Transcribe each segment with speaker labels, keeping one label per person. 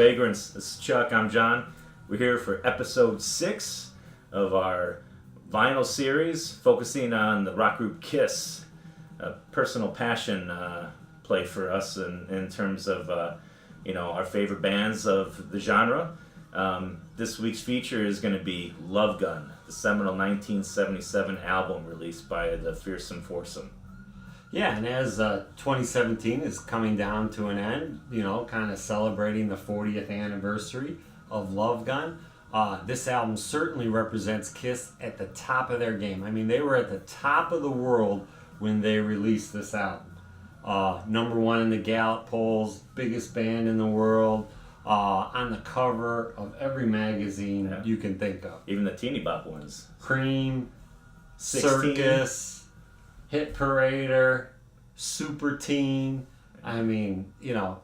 Speaker 1: Vagrants. This is Chuck. I'm John. We're here for episode 6 of our vinyl series focusing on the rock group Kiss, a personal passion play for us in terms of our favorite bands of the genre. This week's feature is going to be Love Gun, the seminal 1977 album released by the Fearsome Foursome.
Speaker 2: Yeah, and as 2017 is coming down to an end, kind of celebrating the 40th anniversary of Love Gun, this album certainly represents Kiss at the top of their game. I mean, they were at the top of the world when they released this album. Number 1 in the Gallup polls, biggest band in the world, on the cover of every magazine you can think of.
Speaker 1: Even the teeny bop ones.
Speaker 2: Cream,
Speaker 1: 16.
Speaker 2: Circus, Hit Parader, Super Teen. I mean,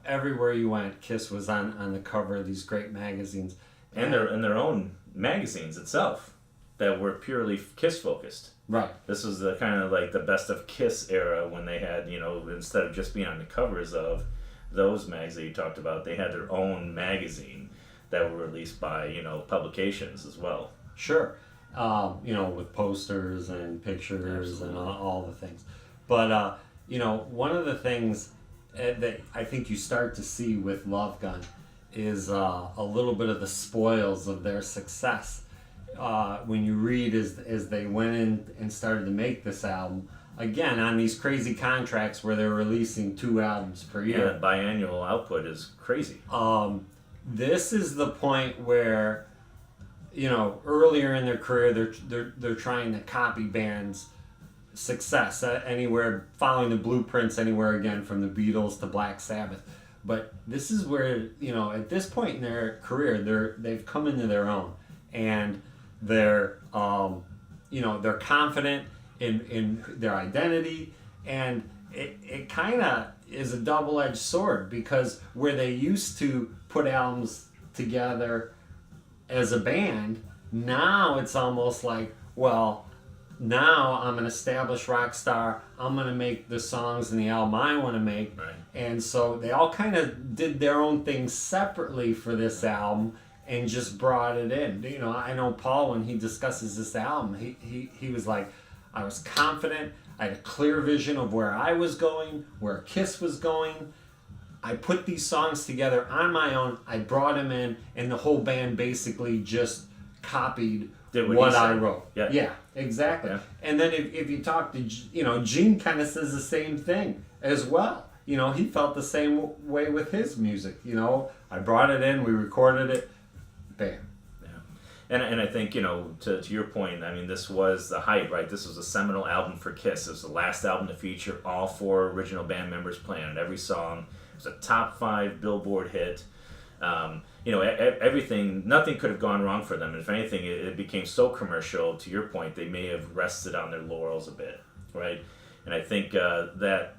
Speaker 2: everywhere you went, Kiss was on the cover of these great magazines.
Speaker 1: And their own magazines itself that were purely Kiss focused.
Speaker 2: Right.
Speaker 1: This was the kind of like the best of Kiss era when they had, instead of just being on the covers of those mags that you talked about, they had their own magazine that were released by, publications as well.
Speaker 2: Sure. With posters and pictures. Absolutely. And all the things. But, one of the things that I think you start to see with Love Gun is a little bit of the spoils of their success. When you read as they went in and started to make this album, again, on these crazy contracts where they're releasing 2 albums per year.
Speaker 1: Yeah, biannual output is crazy.
Speaker 2: This is the point where, earlier in their career, they're trying to copy bands' success anywhere, following the blueprints anywhere again from the Beatles to Black Sabbath. But this is where, at this point in their career, they've come into their own, and they're confident in their identity, and it kind of is a double-edged sword, because where they used to put albums together as a band, now it's almost like, well, now I'm an established rock star, I'm going to make the songs and the album I want to make.
Speaker 1: Right.
Speaker 2: And so they all kind of did their own things separately for this album and just brought it in. I know Paul, when he discusses this album, he was like, I was confident, I had a clear vision of where I was going, where Kiss was going. I put these songs together on my own, I brought them in, and the whole band basically just copied what I wrote. Yeah, exactly. Yeah. And then if you talk to, Gene kind of says the same thing as well. He felt the same way with his music. I brought it in, we recorded it, bam.
Speaker 1: And I think, to your point, I mean, this was the height, right? This was a seminal album for Kiss. It was the last album to feature all 4 original band members playing on every song. It was a top 5 Billboard hit. Everything, nothing could have gone wrong for them. If anything, it became so commercial, to your point, they may have rested on their laurels a bit, right? And I think that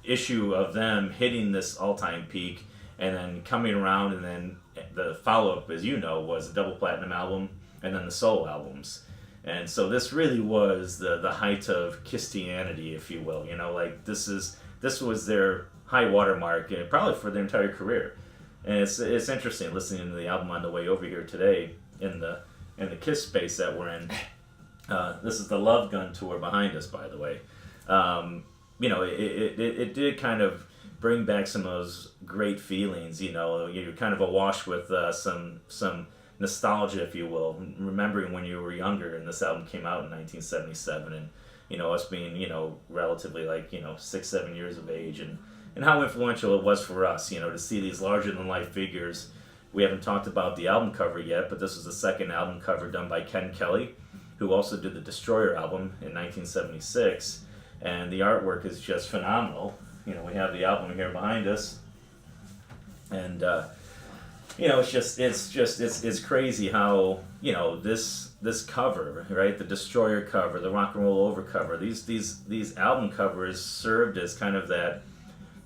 Speaker 1: issue of them hitting this all-time peak and then coming around, and then the follow-up, as was a double platinum album, and then the solo albums. And so this really was the height of Christianity, if you will. This was their high watermark, probably for their entire career. And it's interesting listening to the album on the way over here today in the Kiss space that we're in. This is the Love Gun tour behind us, by the way. It did kind of bring back some of those great feelings. You're kind of awash with some nostalgia, if you will, remembering when you were younger and this album came out in 1977, and us being relatively 6-7 years of age, and how influential it was for us, to see these larger than life figures. We haven't talked about the album cover yet, but this was the second album cover done by Ken Kelly, who also did the Destroyer album in 1976, and the artwork is just phenomenal. We have the album here behind us, and it's crazy how this cover, right, the Destroyer cover, the Rock and Roll Over cover, these album covers served as kind of that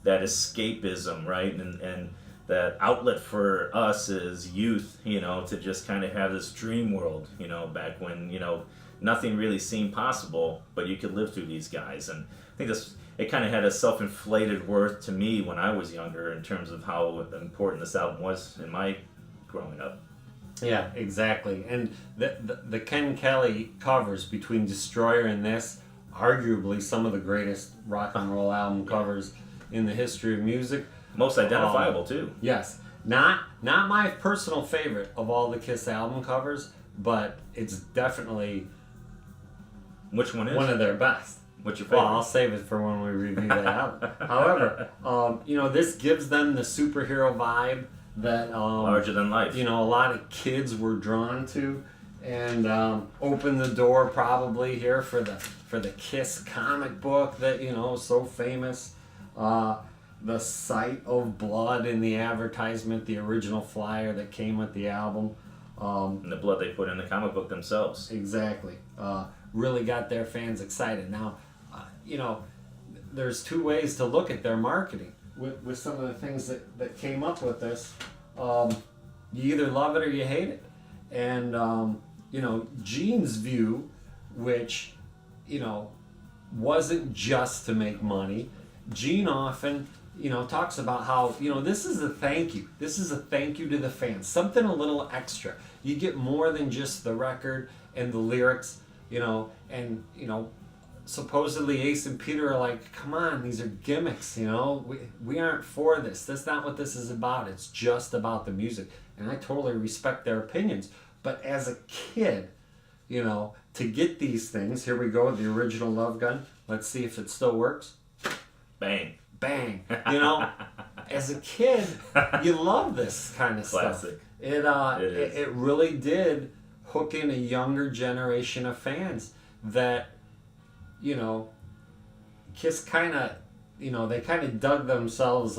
Speaker 1: escapism, right, and that outlet for us as youth, to just kind of have this dream world, back when nothing really seemed possible, but you could live through these guys. And I think it kind of had a self-inflated worth to me when I was younger in terms of how important this album was in my growing up.
Speaker 2: Yeah, exactly. And the Ken Kelly covers between Destroyer and this, arguably some of the greatest rock and roll album covers in the history of music.
Speaker 1: Most identifiable too.
Speaker 2: Yes. Not my personal favorite of all the Kiss album covers, but it's definitely
Speaker 1: Which one is?
Speaker 2: one of their best.
Speaker 1: What's your favorite?
Speaker 2: Well, I'll save it for when we review that album. However, this gives them the superhero vibe that
Speaker 1: Larger than life.
Speaker 2: a lot of kids were drawn to, and opened the door probably here for the Kiss comic book that is so famous. The sight of blood in the advertisement, the original flyer that came with the album.
Speaker 1: And the blood they put in the comic book themselves.
Speaker 2: Exactly. Really got their fans excited. Now, there's two ways to look at their marketing with some of the things that came up with this. You either love it or you hate it. And, Gene's view, which, wasn't just to make money. Gene often, talks about how, this is a thank you. This is a thank you to the fans. Something a little extra. You get more than just the record and the lyrics, and, supposedly Ace and Peter are like, come on, these are gimmicks, we aren't for this. That's not what this is about. It's just about the music. And I totally respect their opinions. But as a kid, to get these things, here we go, the original Love Gun. Let's see if it still works.
Speaker 1: Bang.
Speaker 2: Bang. As a kid, you love this kind of
Speaker 1: Classic.
Speaker 2: stuff. It really did hook in a younger generation of fans that, Kiss kind of, they kind of dug themselves,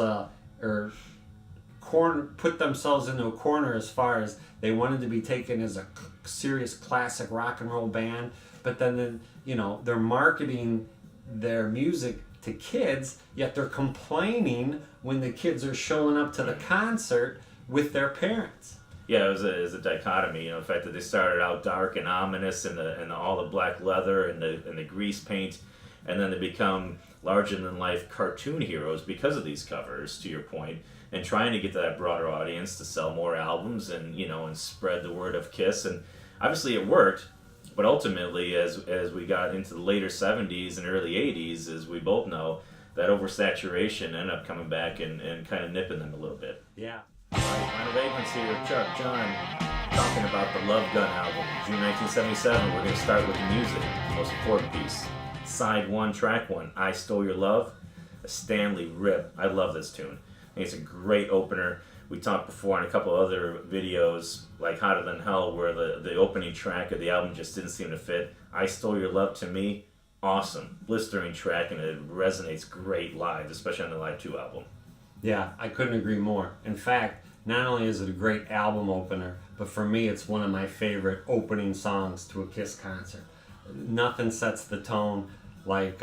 Speaker 2: put themselves into a corner as far as they wanted to be taken as a serious classic rock and roll band, but then they're marketing their music to kids, yet they're complaining when the kids are showing up to the concert with their parents.
Speaker 1: Yeah, it was a dichotomy. The fact that they started out dark and ominous, and all the black leather and the grease paint, and then they become larger than life cartoon heroes because of these covers. To your point, and trying to get to that broader audience to sell more albums and and spread the word of Kiss, and obviously it worked. But ultimately, as we got into the later 70s and early 80s, as we both know, that oversaturation ended up coming back and kind of nipping them a little bit.
Speaker 2: Yeah.
Speaker 1: All right, Final Vagrants here, Chuck, John, talking about the Love Gun album, June 1977. We're going to start with the music, the most important piece. Side 1, track 1, I Stole Your Love, a Stanley rip. I love this tune. I think it's a great opener. We talked before in a couple other videos, like Hotter Than Hell, where the opening track of the album just didn't seem to fit. I Stole Your Love, to me, awesome. Blistering track, and it resonates great live, especially on the Live 2 album.
Speaker 2: Yeah, I couldn't agree more. In fact, not only is it a great album opener, but for me it's one of my favorite opening songs to a Kiss concert. Nothing sets the tone like,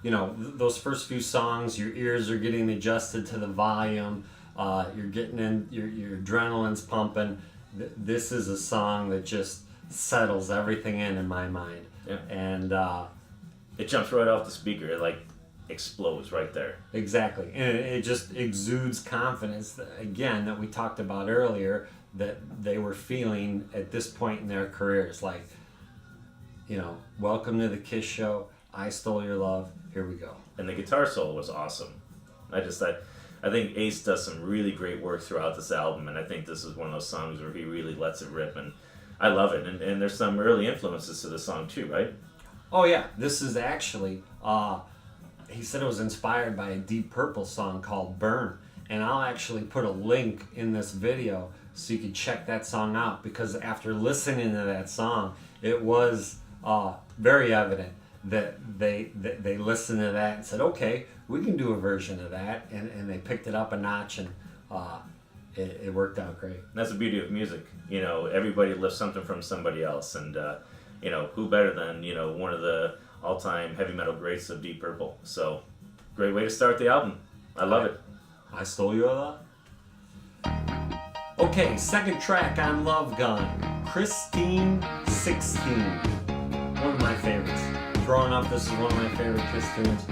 Speaker 2: those first few songs, your ears are getting adjusted to the volume, you're getting in, your adrenaline's pumping. This is a song that just settles everything in my mind.
Speaker 1: Yeah.
Speaker 2: And
Speaker 1: it jumps right off the speaker. It explodes right there.
Speaker 2: Exactly. And it just exudes confidence, that we talked about earlier, that they were feeling at this point in their careers. Like, welcome to the Kiss show. I Stole Your Love. Here we go.
Speaker 1: And the guitar solo was awesome. I think Ace does some really great work throughout this album, and I think this is one of those songs where he really lets it rip, and I love it. And there's some early influences to the song too, right?
Speaker 2: Oh yeah, this is actually, he said it was inspired by a Deep Purple song called Burn, and I'll actually put a link in this video so you can check that song out, because after listening to that song, it was very evident that they listened to that and said, okay, we can do a version of that, and they picked it up a notch, and it worked out great.
Speaker 1: That's the beauty of music. Everybody lifts something from somebody else, and who better than one of the all-time heavy metal greats of Deep Purple. So great way to start the album. I love it.
Speaker 2: I Stole Your Love. Okay, second track on Love Gun, Christine 16. One of my favorites. Growing up, this is one of my favorite Kiss tunes.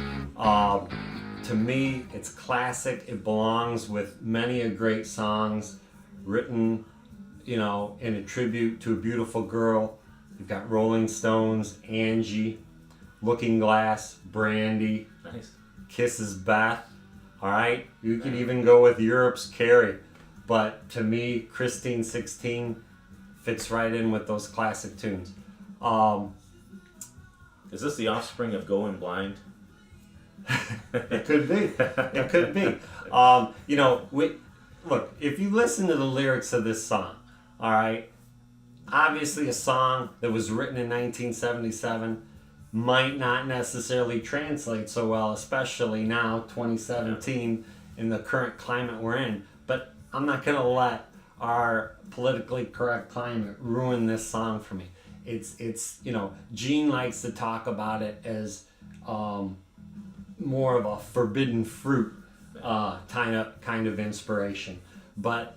Speaker 2: To me, it's classic. It belongs with many a great songs written, in a tribute to a beautiful girl. You've got Rolling Stones, Angie, Looking Glass, Brandy,
Speaker 1: Nice.
Speaker 2: Kisses Beth. All right, you could even go with Europe's Carrie. But to me, Christine 16 fits right in with those classic tunes.
Speaker 1: Is this the offspring of Going Blind?
Speaker 2: It could be. It could be. Look, if you listen to the lyrics of this song, all right, obviously a song that was written in 1977 might not necessarily translate so well, especially now, 2017, in the current climate we're in. But I'm not going to let our politically correct climate ruin this song for me. It's Gene likes to talk about it as more of a forbidden fruit kind of inspiration. But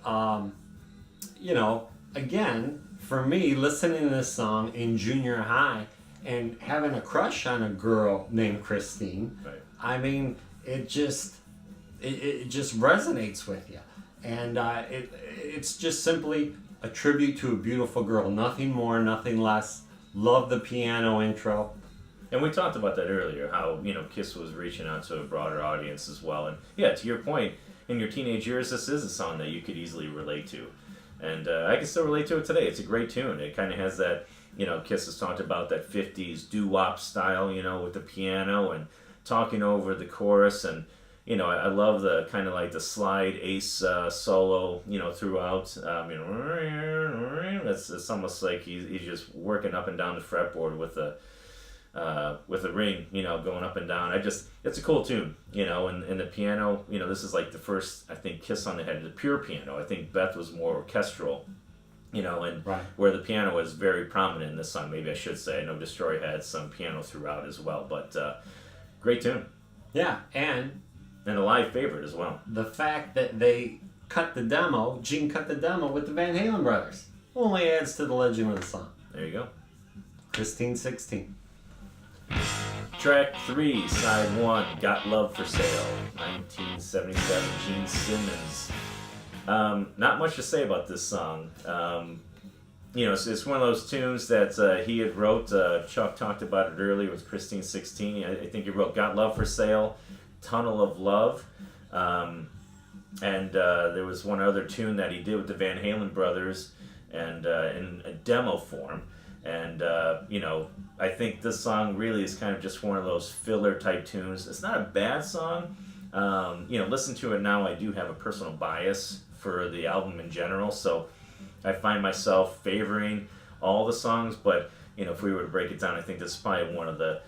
Speaker 2: again, for me, listening to this song in junior high and having a crush on a girl named Christine,
Speaker 1: Right.
Speaker 2: I mean, it just resonates with you, and it's just simply a tribute to a beautiful girl. Nothing more, nothing less. Love the piano intro.
Speaker 1: And we talked about that earlier, how, Kiss was reaching out to a broader audience as well. And yeah, to your point, in your teenage years, this is a song that you could easily relate to. And I can still relate to it today. It's a great tune. It kind of has that, Kiss has talked about that 50s doo-wop style, with the piano and talking over the chorus. And, I love the kind of like the slide Ace solo, throughout. It's almost like he's just working up and down the fretboard with a ring, going up and down. It's a cool tune, and the piano, this is like the first, I think, Kiss on the head, the pure piano. I think Beth was more orchestral, and
Speaker 2: right.
Speaker 1: Where the piano was very prominent in this song, maybe I should say. I know Destroy had some piano throughout as well, but great tune.
Speaker 2: Yeah, and
Speaker 1: a live favorite as well.
Speaker 2: The fact that Gene cut the demo with the Van Halen brothers only adds to the legend of the song.
Speaker 1: There you go.
Speaker 2: Christine 16.
Speaker 1: Track 3, side 1, Got Love for Sale, 1977, Gene Simmons. Not much to say about this song. It's one of those tunes that he had wrote. Chuck talked about it earlier with Christine 16. I think he wrote Got Love for Sale, Tunnel of Love. And there was one other tune that he did with the Van Halen brothers and in a demo form. And, I think this song really is kind of just one of those filler type tunes. It's not a bad song. Listen to it now, I do have a personal bias for the album in general. So I find myself favoring all the songs. But, if we were to break it down, I think this is probably one of the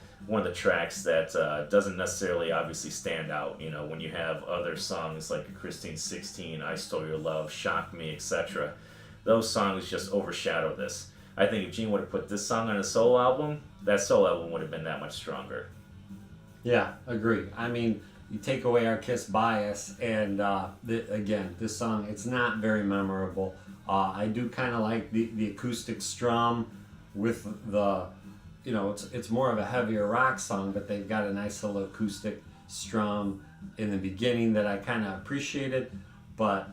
Speaker 1: tracks that doesn't necessarily obviously stand out. When you have other songs like Christine 16, I Stole Your Love, Shock Me, etc. Those songs just overshadow this. I think if Gene would have put this song on a solo album, that solo album would have been that much stronger.
Speaker 2: Yeah, agree. I mean, you take away our Kiss bias, and again, this song, it's not very memorable. I do kind of like the acoustic strum with the, it's more of a heavier rock song, but they've got a nice little acoustic strum in the beginning that I kind of appreciated, but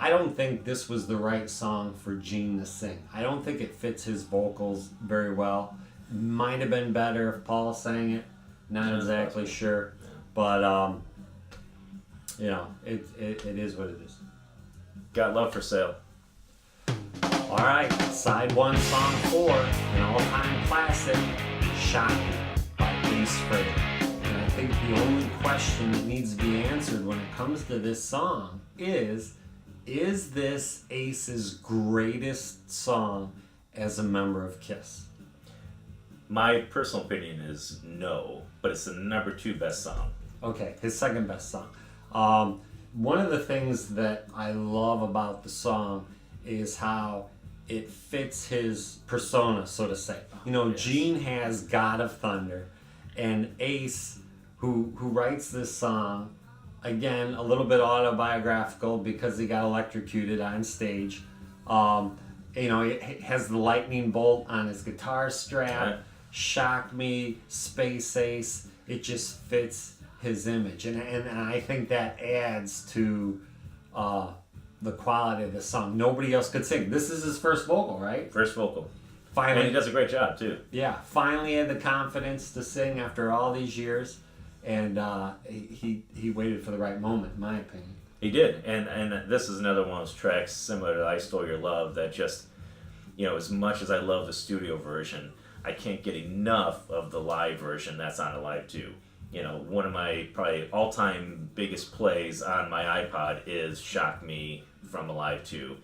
Speaker 2: I don't think this was the right song for Gene to sing. I don't think it fits his vocals very well. Might have been better if Paul sang it. Not exactly sure, but it is what it is.
Speaker 1: Got Love for Sale.
Speaker 2: All right, side 1, song 4, an all-time classic, Shock Me by Ace Frehley. And I think the only question that needs to be answered when it comes to this song is this Ace's greatest song as a member of Kiss?
Speaker 1: My personal opinion is no, but it's the number 2 best song.
Speaker 2: Okay, his second best song. One of the things that I love about the song is how it fits his persona, so to say.
Speaker 1: Yes.
Speaker 2: Gene has God of Thunder, and Ace, who writes this song, again, a little bit autobiographical because he got electrocuted on stage. He has the lightning bolt on his guitar strap. Shock Me, Space Ace, it just fits his image. And I think that adds to the quality of the song. Nobody else could sing. This is his first vocal, right?
Speaker 1: First vocal.
Speaker 2: Finally,
Speaker 1: And he does a great job, too.
Speaker 2: yeah, finally had the confidence to sing after all these years. And he waited for the right moment, in my opinion.
Speaker 1: He did. And this is another one of those tracks similar to I Stole Your Love that just, as much as I love the studio version, I can't get enough of the live version that's on Alive 2. One of my probably all-time biggest plays on my iPod is Shock Me from Alive 2,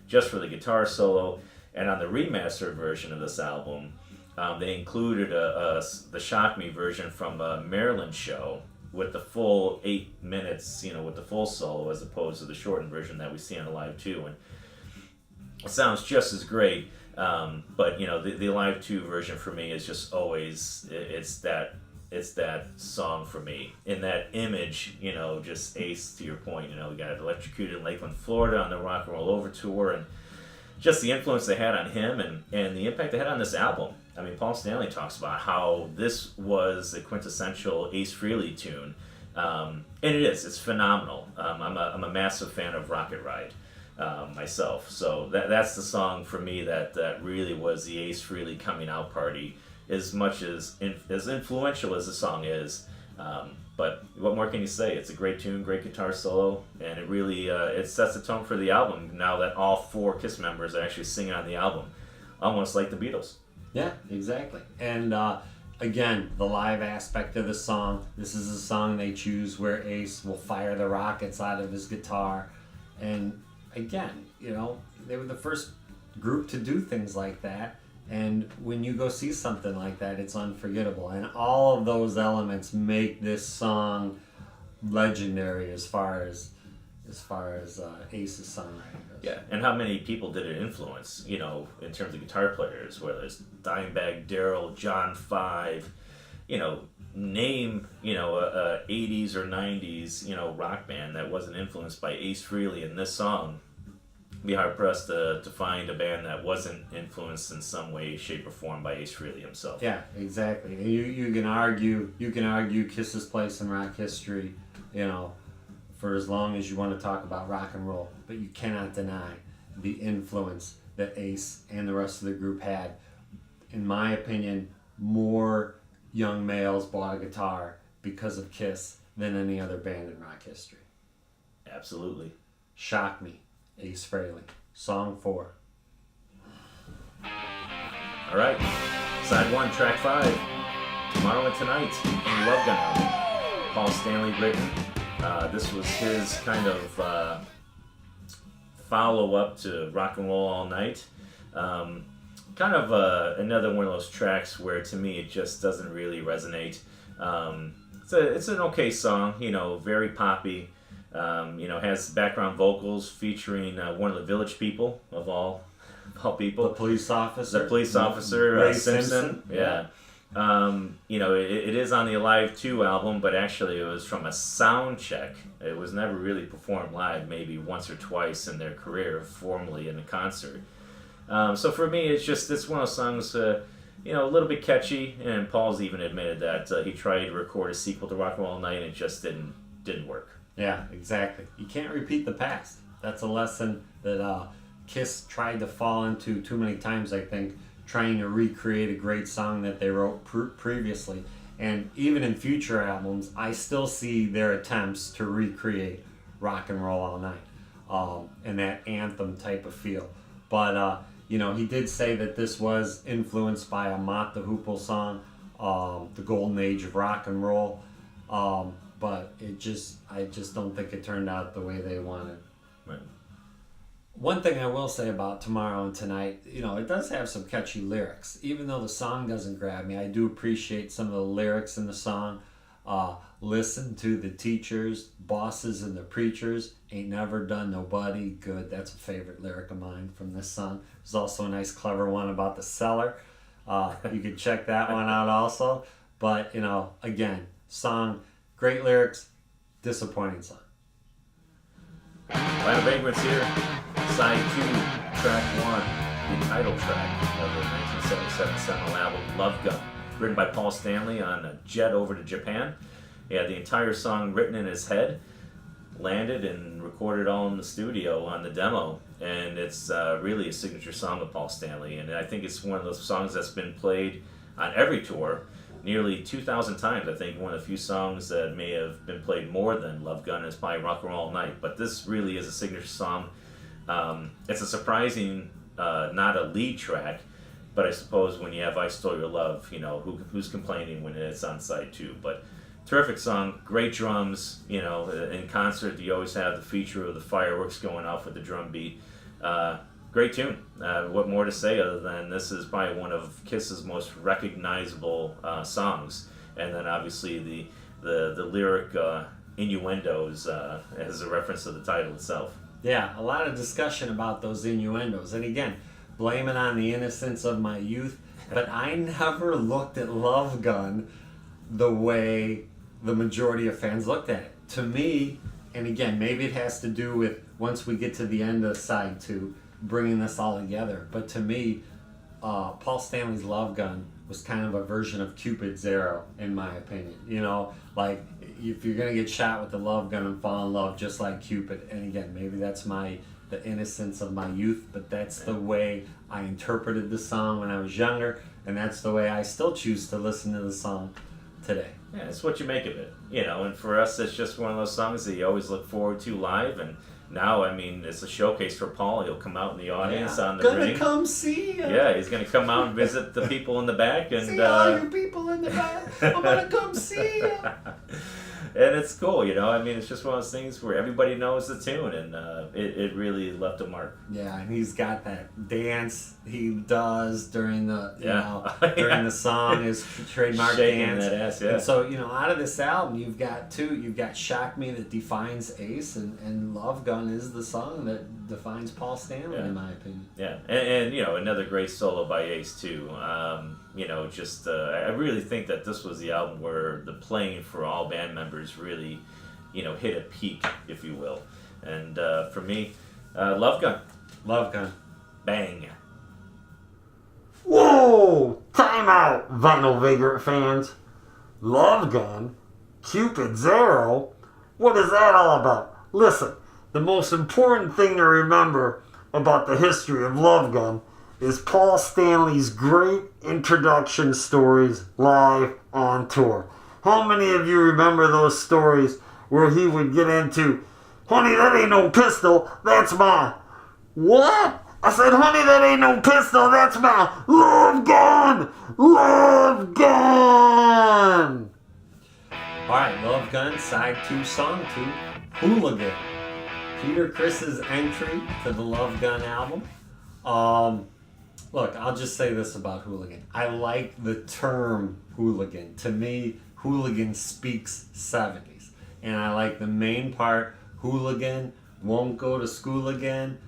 Speaker 1: just for the guitar solo. And on the remastered version of this album, they included the Shock Me version from a Maryland show with the full 8 minutes, with the full solo, as opposed to the shortened version that we see on Alive 2. And it sounds just as great, but the Alive 2 version for me is just always, it's that song for me. In that image, just Ace, to your point, we got electrocuted in Lakeland, Florida on the Rock and Roll Over tour, and just the influence they had on him and the impact they had on this album. I mean, Paul Stanley talks about how this was a quintessential Ace Frehley tune, and it is. It's phenomenal. I'm a massive fan of Rocket Ride myself, so that's the song for me that really was the Ace Frehley coming out party. As much as influential as the song is, but what more can you say? It's a great tune, great guitar solo, and it really it sets the tone for the album. Now that all 4 Kiss members are actually singing on the album, almost like the Beatles.
Speaker 2: Yeah, exactly. And again, the live aspect of the song. This is a song they choose where Ace will fire the rockets out of his guitar, and again, they were the first group to do things like that. And when you go see something like that, it's unforgettable. And all of those elements make this song legendary as far as Ace's songwriting goes.
Speaker 1: Yeah, and how many people did it influence, in terms of guitar players, whether it's Dimebag Darrell, John Five, name, a 80s or 90s, rock band that wasn't influenced by Ace Frehley in this song. Be hard pressed to find a band that wasn't influenced in some way, shape, or form by Ace Frehley himself.
Speaker 2: Yeah, exactly. And you can argue Kiss's place in rock history, for as long as you want to talk about rock and roll, but you cannot deny the influence that Ace and the rest of the group had. In my opinion, more young males bought a guitar because of Kiss than any other band in rock history.
Speaker 1: Absolutely.
Speaker 2: Shock Me, Ace Frehley, Song 4.
Speaker 1: All right, side 1, track 5, Tomorrow and Tonight, from the Love Gun album. Paul Stanley written. This was his kind of follow-up to Rock and Roll All Night. Kind of another one of those tracks where, to me, it just doesn't really resonate. It's an okay song, very poppy. Has background vocals featuring one of the Village People of all people.
Speaker 2: The police officer.
Speaker 1: The police officer,
Speaker 2: Ray
Speaker 1: Simpson. Yeah. It is on the Alive 2 album, but actually it was from a sound check. It was never really performed live, maybe once or twice in their career, formally in a concert. So for me, it's one of those songs, a little bit catchy, and Paul's even admitted that he tried to record a sequel to Rock and Roll All Night and it just didn't work.
Speaker 2: Yeah, exactly. You can't repeat the past. That's a lesson that Kiss tried to fall into too many times, I think, trying to recreate a great song that they wrote previously. And even in future albums, I still see their attempts to recreate Rock and Roll All Night and that anthem type of feel. But, he did say that this was influenced by a Mott the Hoople song, The Golden Age of Rock and Roll. But I just don't think it turned out the way they wanted.
Speaker 1: Right.
Speaker 2: One thing I will say about Tomorrow and Tonight, it does have some catchy lyrics. Even though the song doesn't grab me, I do appreciate some of the lyrics in the song. Listen to the teachers, bosses and the preachers, ain't never done nobody good. That's a favorite lyric of mine from this song. There's also a nice clever one about the cellar. You can check that one out also. But, again, song, great lyrics, disappointing song.
Speaker 1: Line of Vagrants here, side 2, track 1, the title track of the 1977 seminal album, Love Gun. written by Paul Stanley on a jet over to Japan. He had the entire song written in his head, landed and recorded all in the studio on the demo, and it's really a signature song of Paul Stanley, and I think it's one of those songs that's been played on every tour nearly 2,000 times. I think one of the few songs that may have been played more than Love Gun is probably Rock and Roll All Night, but this really is a signature song. It's a surprising, not a lead track, but I suppose when you have I Stole Your Love, you know, who's complaining when it's on side 2, but terrific song, great drums, you know, in concert you always have the feature of the fireworks going off with the drum beat. Great tune. What more to say other than this is probably one of Kiss's most recognizable songs, and then obviously the lyric innuendos as a reference to the title itself.
Speaker 2: Yeah, a lot of discussion about those innuendos, and again, blame it on the innocence of my youth, but I never looked at Love Gun the way the majority of fans looked at it. To me, and again, maybe it has to do with once we get to the end of side 2, bringing this all together. But to me, Paul Stanley's Love Gun was kind of a version of Cupid's arrow, in my opinion. You know, like if you're gonna get shot with the love gun and fall in love just like Cupid, and again, maybe that's the innocence of my youth, but that's the way I interpreted the song when I was younger, and that's the way I still choose to listen to the song today.
Speaker 1: Yeah, it's what you make of it, you know. And for us, it's just one of those songs that you always look forward to live. And now, I mean, it's a showcase for Paul. He'll come out in the audience on the
Speaker 2: gonna
Speaker 1: ring.
Speaker 2: Come see ya.
Speaker 1: Yeah, he's gonna come out and visit the people in the back, and
Speaker 2: see all you people in the back. I'm gonna come see ya.
Speaker 1: And it's cool, you know. I mean, it's just one of those things where everybody knows the tune, and it really left a mark.
Speaker 2: Yeah, and he's got that dance he does during the during the song, his trademark
Speaker 1: shaking
Speaker 2: dance.
Speaker 1: that ass, yeah.
Speaker 2: And so, you know, out of this album, you've got Shock Me that defines Ace, and Love Gun is the song that defines Paul Stanley, in my opinion.
Speaker 1: Yeah, and you know, another great solo by Ace too. You know, just I really think that this was the album where the playing for all band members really, you know, hit a peak, if you will. And for me, Love Gun.
Speaker 2: Love Gun.
Speaker 1: Bang.
Speaker 3: Whoa! Time out, Vinyl Vagrant fans. Love Gun? Cupid's arrow? What is that all about? Listen, the most important thing to remember about the history of Love Gun is Paul Stanley's great introduction stories live on tour. How many of you remember those stories where he would get into, honey, that ain't no pistol, that's my... What? I said, honey, that ain't no pistol, that's my love gun! Love gun!
Speaker 2: Alright, Love Gun, side 2, song 2, Hooligan. Peter Criss's entry to the Love Gun album. Look, I'll just say this about Hooligan. I like the term hooligan. To me, hooligan speaks 70s. And I like the main part, hooligan, won't go to school again.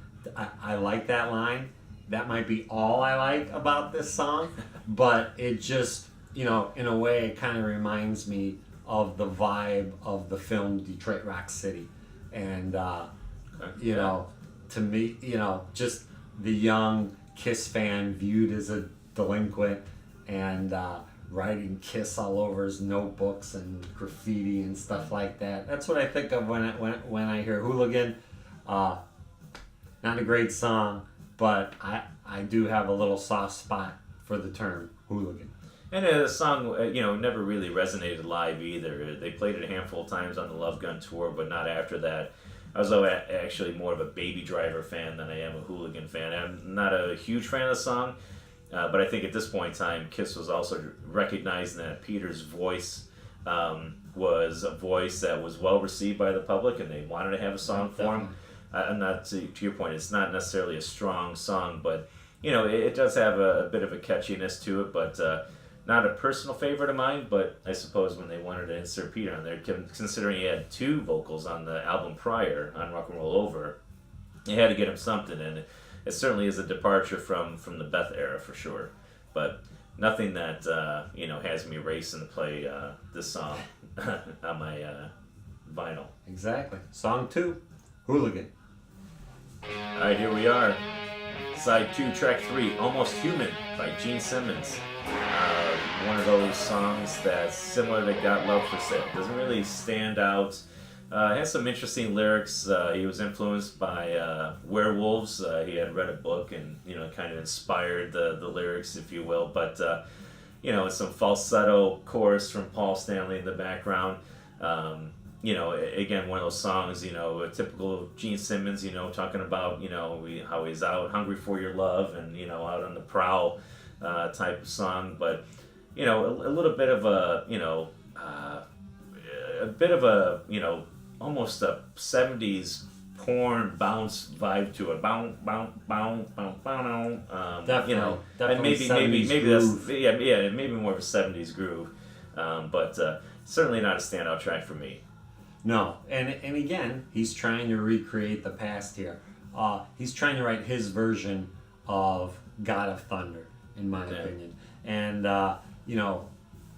Speaker 2: I like that line. That might be all I like about this song, but it just, you know, in a way, it kind of reminds me of the vibe of the film Detroit Rock City. And, you know, to me, you know, just the young Kiss fan viewed as a delinquent and writing Kiss all over his notebooks and graffiti and stuff like that. That's what I think of when I hear Hooligan. Not a great song, but I do have a little soft spot for the term hooligan.
Speaker 1: And the song, you know, never really resonated live either. They played it a handful of times on the Love Gun tour, but not after that. I was actually more of a Baby Driver fan than I am a Hooligan fan. I'm not a huge fan of the song, but I think at this point in time, Kiss was also recognizing that Peter's voice was a voice that was well received by the public, and they wanted to have a song for him. Not to your point, it's not necessarily a strong song, but you know, it does have a bit of a catchiness to it, but not a personal favorite of mine. But I suppose when they wanted to insert Peter on there, considering he had 2 vocals on the album prior, on Rock and Roll Over, they had to get him something, and it certainly is a departure from the Beth era for sure. But nothing that you know, has me racing to play this song on my vinyl.
Speaker 2: Exactly. Song 2, Hooligan.
Speaker 1: Alright, here we are. Side 2, track 3, Almost Human by Gene Simmons. one of those songs that's similar to Got Love for Sale. Doesn't really stand out. It has some interesting lyrics. He was influenced by werewolves. He had read a book and, kind of inspired the lyrics, if you will. But, some falsetto chorus from Paul Stanley in the background. Again, one of those songs, a typical Gene Simmons, talking about, how he's out hungry for your love and, out on the prowl type of song. But, a little bit of almost a 70s porn bounce vibe to it. Bounce, bounce, bounce, bounce, bounce.
Speaker 2: Definitely
Speaker 1: and maybe that's maybe more of a 70s groove. But certainly not a standout track for me.
Speaker 2: No, and again, he's trying to recreate the past here. He's trying to write his version of God of Thunder, in my opinion. And,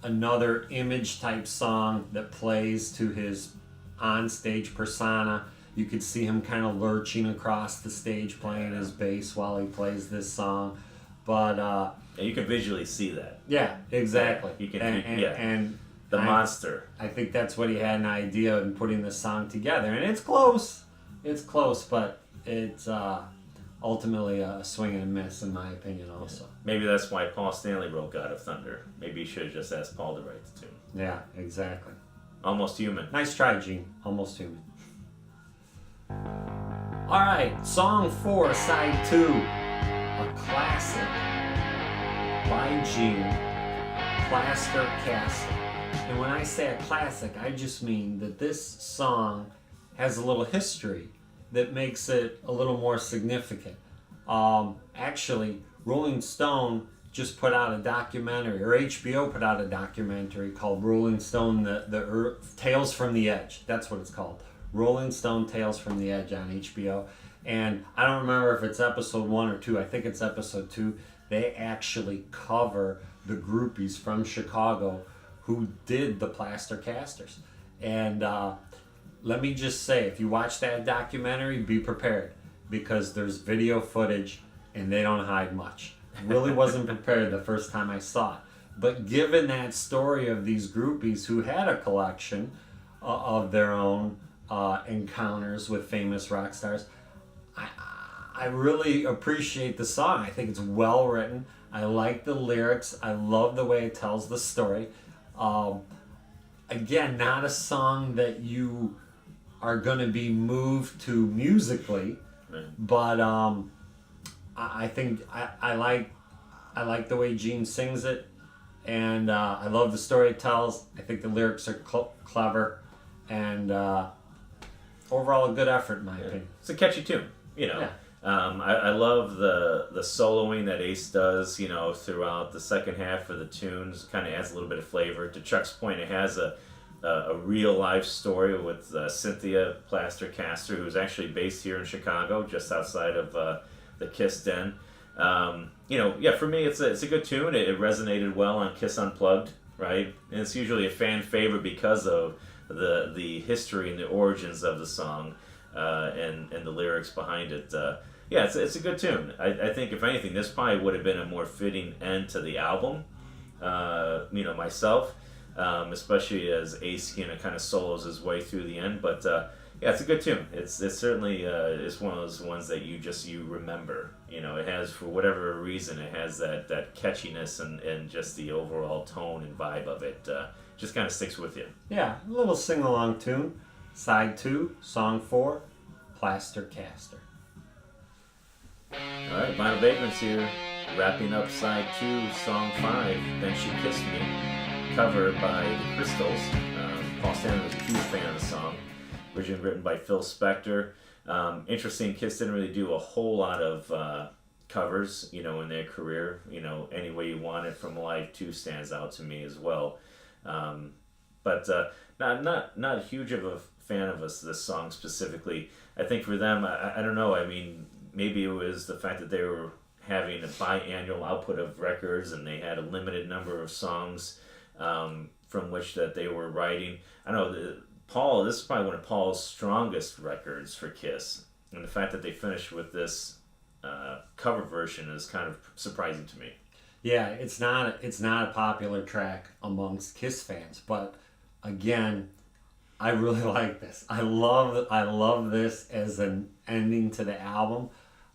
Speaker 2: another image type song that plays to his on-stage persona. You could see him kind of lurching across the stage playing his bass while he plays this song. But,
Speaker 1: and you can visually see that.
Speaker 2: Yeah, exactly.
Speaker 1: You can,
Speaker 2: and
Speaker 1: the monster.
Speaker 2: I think that's what he had an idea in putting this song together. And it's close. It's close, but it's ultimately a swing and a miss, in my opinion, also.
Speaker 1: Maybe that's why Paul Stanley wrote God of Thunder. Maybe he should have just asked Paul to write the tune.
Speaker 2: Yeah, exactly.
Speaker 1: Almost Human.
Speaker 2: Nice try, Gene. Almost Human. All right, song 4, side 2. A classic by Gene, Plaster Caster. And when I say a classic, I just mean that this song has a little history that makes it a little more significant. Actually, Rolling Stone just put out a documentary, or HBO put out a documentary called Rolling Stone, the Tales from the Edge. That's what it's called. Rolling Stone Tales from the Edge on HBO. And I don't remember if it's episode 1 or 2. I think it's episode 2. They actually cover the groupies from Chicago who did the Plaster Casters. And let me just say, if you watch that documentary, be prepared, because there's video footage and they don't hide much. Really wasn't prepared the first time I saw it. But given that story of these groupies who had a collection of their own encounters with famous rock stars, I really appreciate the song. I think it's well written. I like the lyrics. I love the way it tells the story. Again, not a song that you are going to be moved to musically, but I think I like the way Gene sings it, and I love the story it tells. I think the lyrics are clever, and overall a good effort in my opinion.
Speaker 1: It's a catchy tune,
Speaker 2: Yeah.
Speaker 1: I love the soloing that Ace does, throughout the second half of the tunes. Kind of adds a little bit of flavor. To Chuck's point, it has a real life story with Cynthia Plaster Caster, who's actually based here in Chicago, just outside of the Kiss Den. For me, it's a good tune. It resonated well on Kiss Unplugged, right? And it's usually a fan favorite because of the history and the origins of the song and the lyrics behind it. It's a good tune. I think, if anything, this probably would have been a more fitting end to the album, myself, especially as Ace kind of solos his way through the end. But it's a good tune. It's certainly it's one of those ones that you remember. It has, for whatever reason, it has that catchiness and just the overall tone and vibe of it. Just kind of sticks with you.
Speaker 2: Yeah, a little sing-along tune. Side 2, song 4, Plaster Caster.
Speaker 1: All right, Vinyl Vagrants here, wrapping up side 2, song 5, Then She Kissed Me, covered by the Crystals. Paul Stanley was a huge fan of the song, originally written by Phil Spector. Interesting, Kiss didn't really do a whole lot of covers, in their career. Any Way You Want It from Live 2 stands out to me as well. But not huge of a fan of this song specifically. I think for them, I don't know, maybe it was the fact that they were having a biannual output of records and they had a limited number of songs from which that they were writing. I don't know, this is probably one of Paul's strongest records for Kiss, and the fact that they finished with this cover version is kind of surprising to me.
Speaker 2: Yeah, it's not a popular track amongst Kiss fans, but again, I really like this. I love this as an ending to the album,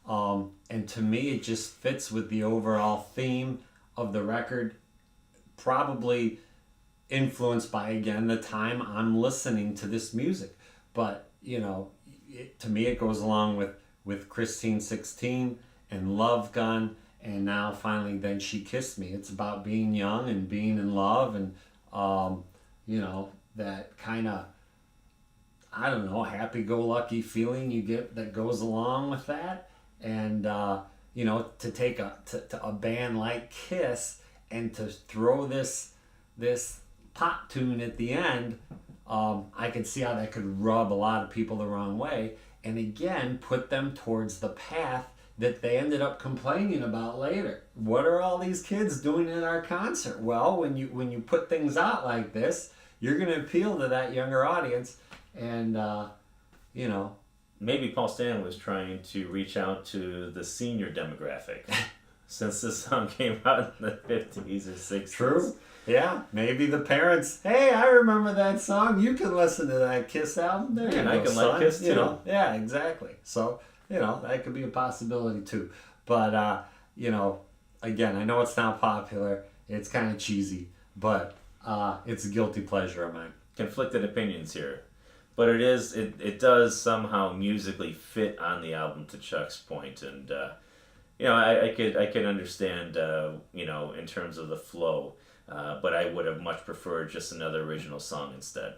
Speaker 2: and to me, it just fits with the overall theme of the record. Probably influenced by, again, the time I'm listening to this music, but to me, it goes along with Christine 16 and Love Gun, and now finally, Then She Kissed Me. It's about being young and being in love, and that kind of, I don't know, happy-go-lucky feeling you get that goes along with that. And to take a band like Kiss and to throw this pop tune at the end, I could see how that could rub a lot of people the wrong way, and again put them towards the path that they ended up complaining about later. What are all these kids doing at our concert? Well, when you put things out like this, you're going to appeal to that younger audience, and
Speaker 1: Maybe Paul Stanley was trying to reach out to the senior demographic, since this song came out in the 50s or 60s.
Speaker 2: True. Yeah, maybe the parents, hey, I remember that song. You can listen to that Kiss album. There you go,
Speaker 1: I can
Speaker 2: son.
Speaker 1: like Kiss too.
Speaker 2: Yeah, exactly. So, that could be a possibility too. But, again, I know it's not popular. It's kind of cheesy, but it's a guilty pleasure of mine.
Speaker 1: Conflicted opinions here, but it does somehow musically fit on the album, to Chuck's point, and I could understand in terms of the flow, but I would have much preferred just another original song instead.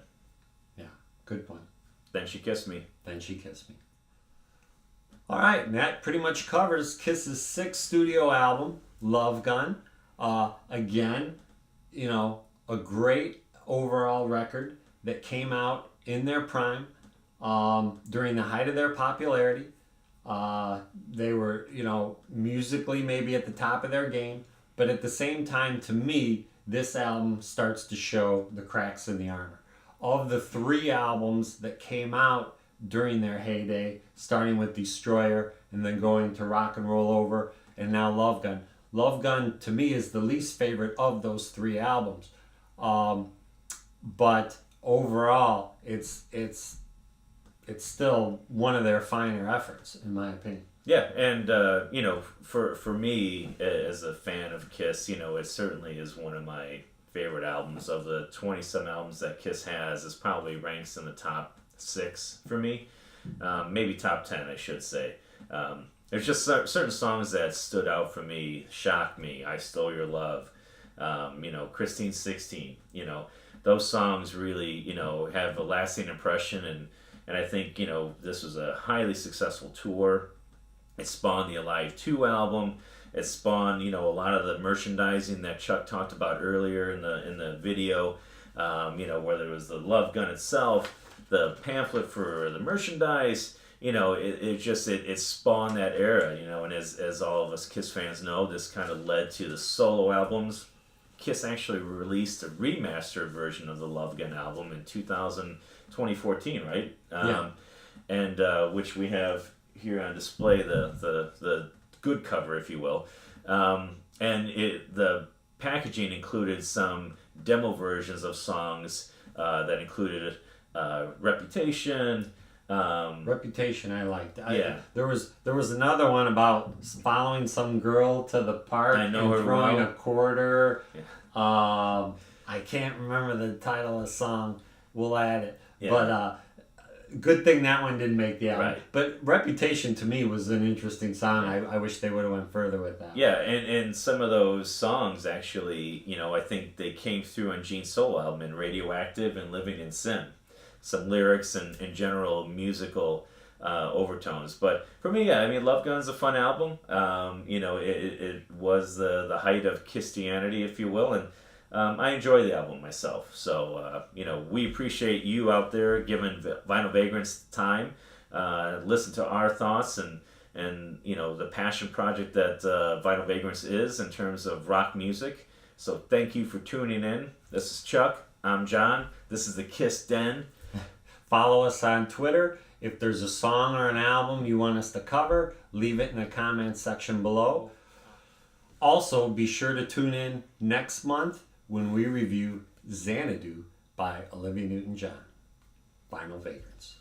Speaker 2: Yeah, good point.
Speaker 1: Then She Kissed Me.
Speaker 2: Then She Kissed Me. All right, and that pretty much covers Kiss's sixth studio album, Love Gun. Again, a great overall record that came out in their prime, during the height of their popularity. They were, musically maybe at the top of their game, but at the same time, to me, this album starts to show the cracks in the armor. Of the three albums that came out during their heyday, starting with Destroyer and then going to Rock and Roll Over and now Love Gun. Love Gun, to me, is the least favorite of those three albums. But overall, it's still one of their finer efforts, in my opinion.
Speaker 1: Yeah, and for me as a fan of Kiss, it certainly is one of my favorite albums. Of the 27 albums that Kiss has, it probably ranks in the top 6 for me, maybe top 10, I should say. There's just certain songs that stood out for me, shocked me. I Stole Your Love, Christine 16. Those songs really have a lasting impression, and I think this was a highly successful tour. It spawned the Alive 2 album. It spawned a lot of the merchandising that Chuck talked about earlier in the video. Whether it was the Love Gun itself, the pamphlet for the merchandise. It spawned that era. And as all of us Kiss fans know, this kind of led to the solo albums. Kiss actually released a remastered version of the Love Gun album in 2014, right?
Speaker 2: Yeah.
Speaker 1: And which we have here on display, the good cover, if you will. And the packaging included some demo versions of songs that included Reputation.
Speaker 2: Reputation, I liked.
Speaker 1: Yeah.
Speaker 2: There was another one about following some girl to the park
Speaker 1: I Know Her
Speaker 2: and throwing
Speaker 1: Well.
Speaker 2: a quarter.
Speaker 1: Yeah.
Speaker 2: I can't remember the title of the song. We'll add it.
Speaker 1: Yeah.
Speaker 2: But good thing that one didn't make the album.
Speaker 1: Right.
Speaker 2: But Reputation to me was an interesting song. I wish they would have went further with that.
Speaker 1: Yeah, and some of those songs actually, I think they came through on Gene's solo album in Radioactive and Living in Sin. Some lyrics and general musical overtones. But for me, Love Gun's a fun album. It was the height of Christianity, if you will, and I enjoy the album myself. So, we appreciate you out there giving Vinyl Vagrants time. Listen to our thoughts and the passion project that Vinyl Vagrants is in terms of rock music. So thank you for tuning in. This is Chuck. I'm John. This is the Kiss Den.
Speaker 2: Follow us on Twitter. If there's a song or an album you want us to cover, leave it in the comments section below. Also, be sure to tune in next month when we review Xanadu by Olivia Newton-John. Final Vagrants.